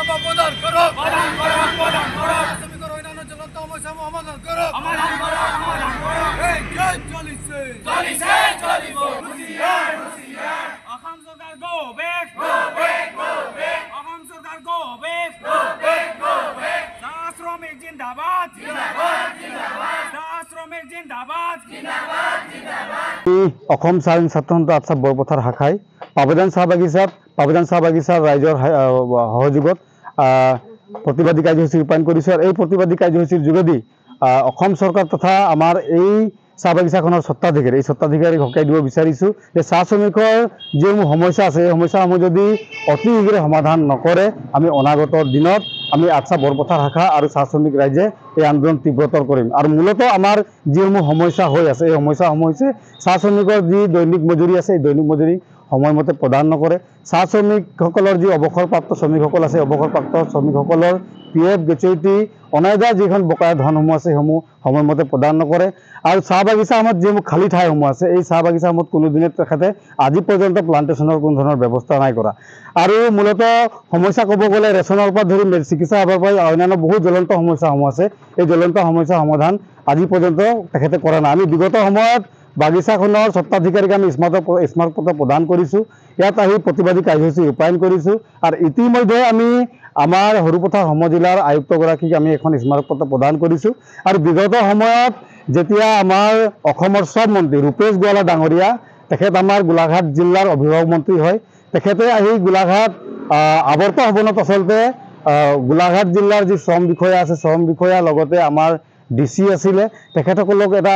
সেবা প্রদান করো, শ্রমিকের অন্যান্য জ্বলন্ত সমস্যা সমাধান করো। এই জয় চলিছে অসম সরকার গো বেক অসম সরকার গো বেক চাহ শ্রমিক জিন্দাবাদ শ্রমিক জিন্দাবাদ। অসম স্বাধীন ছাত্ৰ সন্থা আটছা বৰপথাৰ শাখাই পাবদান চাহ বাগিচাৰ ৰাইজৰ সহযোগত প্ৰতিবাদী কাৰ্যসূচী ৰূপায়ণ কৰিছে। আৰু এই প্ৰতিবাদী কাৰ্যসূচীৰ যোগেদি অসম চৰকাৰ তথা আমাৰ এই চাহ বাগিচাখনৰ স্বত্বাধিকাৰী হকাই দিব বিচাৰিছোঁ যে চাহ শ্ৰমিকৰ যিসমূহ সমস্যা আছে এই সমস্যাসমূহ যদি অতি শীঘ্ৰে সমাধান নকৰে আমি অনাগত দিনত আমি আটছা বৰপথাৰ শাখা আৰু চাহ শ্ৰমিক ৰাইজে এই আন্দোলন তীব্ৰতৰ কৰিম। আৰু মূলতঃ আমাৰ যিসমূহ সমস্যা হৈ আছে এই সমস্যাসমূহ হৈছে চাহ শ্ৰমিকৰ যি দৈনিক মজুৰি আছে এই দৈনিক মজুৰি সময়মতে প্ৰদান নকৰে। চাহ শ্ৰমিকসকলৰ যি অৱসৰপ্ৰাপ্ত শ্ৰমিকসকল আছে অৱসৰপ্ৰাপ্ত শ্ৰমিকসকলৰ PF গ্ৰেচুইটি অনায়দা যিখন বকায়া ধনসমূহ আছে সেইসমূহ সময়মতে প্ৰদান নকৰে। আৰু চাহ বাগিচাসমূহত যিসমূহ খালী ঠাইসমূহ আছে এই চাহ বাগিচাসমূহত কোনোদিনে তেখেতে আজি পৰ্যন্ত প্লান্টেশ্যনৰ কোনো ধৰণৰ ব্যৱস্থা নাই কৰা। আৰু মূলতঃ সমস্যা ক'ব গ'লে ৰেচনৰ পৰা ধৰি চিকিৎসা সেৱাৰ পৰা অন্যান্য বহুত জ্বলন্ত সমস্যাসমূহ আছে এই জ্বলন্ত সমস্যা সমাধান আজি পৰ্যন্ত তেখেতে কৰা নাই। আমি বিগত সময়ত বাগিচাখনৰ স্বত্বাধিকাৰীক আমি স্মাৰকপত্ৰ প্ৰদান কৰিছোঁ, ইয়াত আহি প্ৰতিবাদী কাৰ্যসূচী ৰূপায়ণ কৰিছোঁ। আৰু ইতিমধ্যে আমি আমাৰ সৰুপথাৰ সমজিলাৰ আয়ুক্তগৰাকীক আমি এখন স্মাৰকপত্ৰ প্ৰদান কৰিছোঁ। আৰু বিগত সময়ত যেতিয়া আমাৰ অসমৰ চব মন্ত্ৰী ৰূপেশ গোৱালা ডাঙৰীয়া তেখেত আমাৰ গোলাঘাট জিলাৰ অভিভাৱক মন্ত্ৰী হয়, তেখেতে আহি গোলাঘাট আৱৰ্ত ভৱনত আচলতে গোলাঘাট জিলাৰ যি শ্ৰম বিষয়া আছে শ্ৰম বিষয়া লগতে আমাৰ DC আছিলে তেখেতসকলক এটা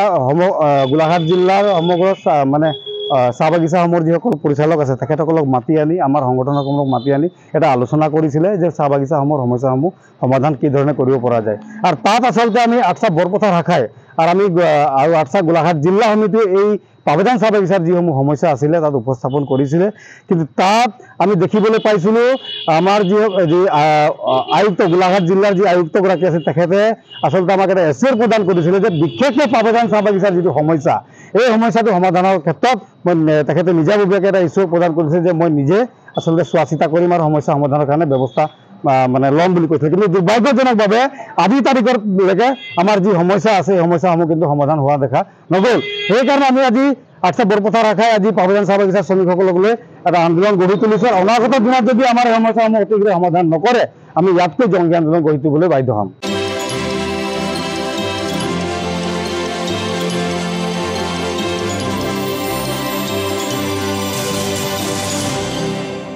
গোলাঘাট জিলাৰ সমগ্ৰ মানে চাহ বাগিচাসমূহৰ যিসকল পৰিচালক আছে তেখেতসকলক মাতি আনি আমাৰ সংগঠনসমূহক মাতি আনি এটা আলোচনা কৰিছিলে যে চাহ বাগিচাসমূহৰ সমস্যাসমূহ সমাধান কি ধৰণে কৰিব পৰা যায়। আৰু তাত আচলতে আমি আটছা বৰপথাৰ শাখাই আৰু আটছা গোলাঘাট জিলা সমিতিয়ে এই পাবদান চাহ বাগিচাৰ যিসমূহ সমস্যা আছিলে তাত উপস্থাপন কৰিছিলে। কিন্তু তাত আমি দেখিবলৈ পাইছিলোঁ আমাৰ যি আয়ুক্ত গোলাঘাট জিলাৰ যি আয়ুক্তগৰাকী আছে তেখেতে আচলতে আমাক এটা এছৰ প্ৰদান কৰিছিলে যে বিশেষকৈ পাবদান চাহ বাগিচাৰ যিটো সমস্যা এই সমস্যাটো সমাধানৰ ক্ষেত্ৰত তেখেতে নিজাববীয়াকৈ এটা ইছ্যু প্ৰদান কৰিছে যে মই নিজে আচলতে চোৱা চিতা কৰিম আৰু সমস্যা সমাধানৰ কাৰণে ব্যৱস্থা মানে ল'ম বুলি কৈছে। কিন্তু দুৰ্ভাগ্যজনকভাৱে আজি তাৰিখলৈকে আমাৰ যি সমস্যা আছে এই সমস্যাসমূহ কিন্তু সমাধান হোৱা দেখা নগ'ল। সেইকাৰণে আমি আজি আটছা বৰপথাৰ শাখাই আজি পাবদান চাহ বাগিচাৰ শ্ৰমিকসকলক লৈ এটা আন্দোলন গঢ়ি তুলিছোঁ। অনাগত দিনত যদি আমাৰ এই সমস্যাসমূহ অতি শীঘ্ৰে সমাধান নকৰে আমি ইয়াতকৈ জংগী আন্দোলন গঢ়ি তুলিবলৈ বাধ্য হ'ম।